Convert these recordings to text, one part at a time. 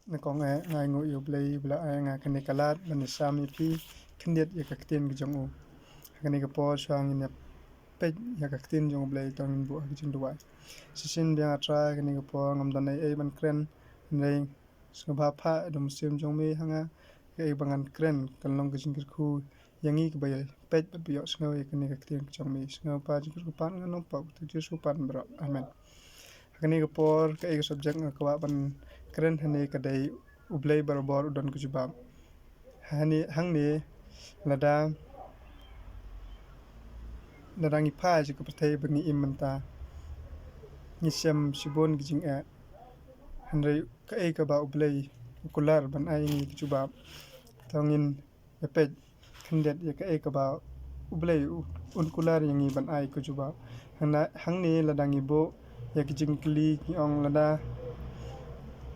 nakong ngai ngo yu blai bla nga kani kalat ban sami pi khndiat ya kaktin gi jong u kani ka po swang in pej ya kaktin jong blai tong bu ha jing duai sisin bia tra kani ka po ngam dan ai ban kren nei sngba pha dum sim jong mi hanga ai bangan kren kan long jing khu yangi ka bai pej ba bio sngaw kani kaktin jong mi sngaw pa jing ku pan ngano pa tu su pan bra amen kani ka por ka ai subject nga ka ban kren hani ka dai ublai barabor udon ku jibab hani hangni lada ladangi pha ji ka pathai bangi imanta ni sem sibon gijing a hanrai ka ai ka ba ublai kular ban ai ni jibab tongin epej khndet ya ka ai ka ba ublai un kular yangi ban ai ku jibab hangni ladangi bo ya kijing kli ki ong lada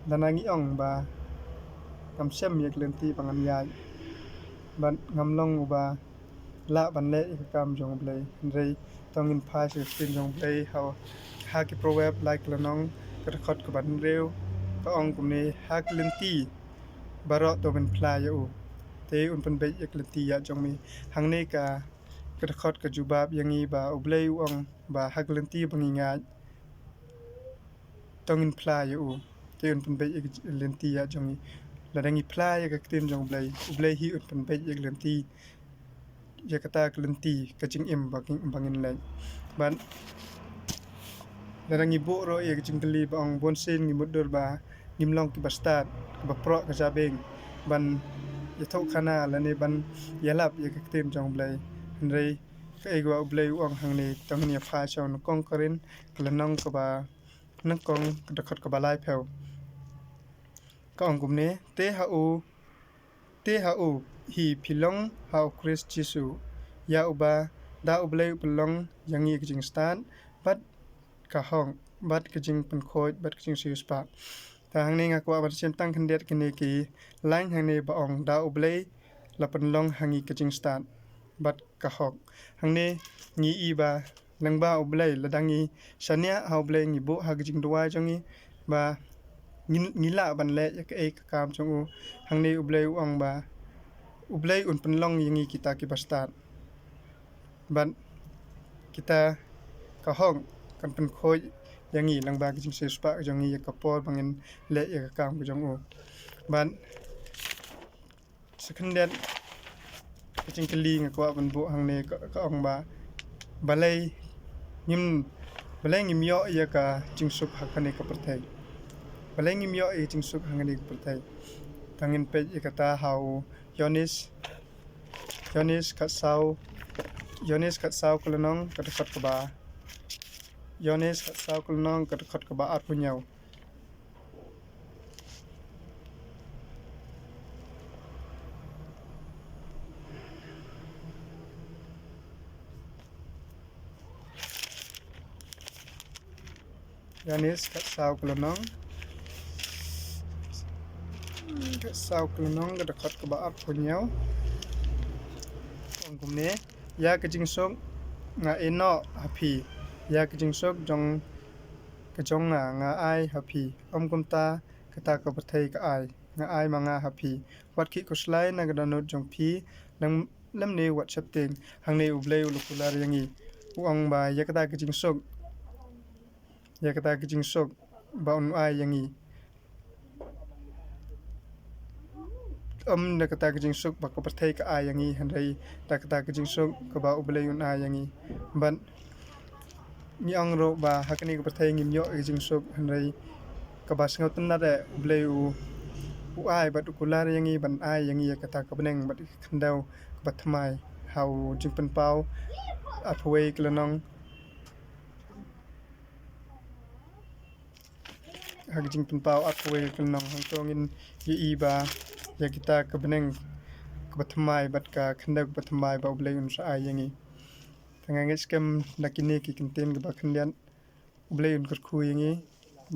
danangi ong ba kam sem yak lenti bangan yai ban ngamlong uba la ban le ka kam jong blai rei tongin pha se tin jong blai how ha ki proverb like lanong ka khot ka ban reu ka ong kumni ha lenti baro to ben phla ya u te un pen be yak lenti ya jong mi hangne ka khot ka jubab yangi ba ublai u ong ba ha lenti bangi nga tongin phla ya u te un pen be yak lenti ya jong mi ladangi phla ya ka tin jong blai hi un pen be yak lenti ya kata lenti kaching im bangin lai ban ladangi bo ro ya kaching kli bang bonsen ngi mudur ba ngimlong ki bastat ba pro ka jabeng ban ya thau khana lane ban yalap ya ka tin jong blai rei ka ai gwa blai ong hangne tongni ya pha chaw no kong karin klanong ka ba nang kong ka khot ka balai pheu ka ong gumne te ha u hi philong ha Christ Jesus ya uba da ublai pelong yangi kijing stan bat ka hong bat kijing pen khoi bat kijing sius pa ta hangni nga kwa bat sem tang khndet kini ki lain hangni ba ong da ublai la penlong hangi kijing stan bat ka hok hangni ngi i ba langba ublai ladangi sania ha ublai ngi bo ha kijing duwa jongi ba ngila ban le yak ai ka kam jong u hangni ublai ong ba ublai un penlong yangi kita ki bastat ban kita ka hong kan pen khoi yangi langba ki jing se spa jongi ya kapor bangin le ya ka kam jong u ban secondary jing kli nga kwa ban bo hangne ka ong ba balai ngim yo ya ka jing sup hakane ka perthai balai ngim yo e jing sup hangane ka perthai tangin pe ya kata hau Yonis kat sau kulnong kat khot ka ba Yonis kat sau kulnong kat khot ka ba at punyau Yonis kat sau kulnong kat khot ka ba at punyau ong kumne ya ka jing sok nga eno happy ya ka jing sok jong ka jong nga ai happy om kumta kata ka pathai ka ai nga ai manga happy wat ki ko slai na ga download jong phi nang lamne whatsapp ting hangne ublai ulukular yangi uang ba ya kata ka jing sok ba un ai yangi na kata ka jing sok ba ko pathai ka ai yangi hanrei ta kata ka jing sok ka ba ublai un ai yangi ban ni ong ro ba hakni ka pathai ngim yo ka jing sok hanrei ka ba sngaw tan na de ublai u ai ba ukular yangi ban ai yangi ya kata ka beneng ba khandau ba thmai hau jing pen pau aphwei klanong hak jing pen pau aphwei klanong hang tongin yi ba ya kita ka beneng ka bathmai bat ka khandak bathmai ba ublai un sa ai yangi tangange scam nakini ki kinten ga ba khandian ublai un kar khu yangi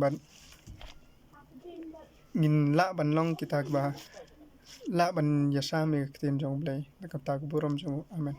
ban ngin la ban long kita ba la ban yasa me kten jong ublai ka ta ka buram jong amen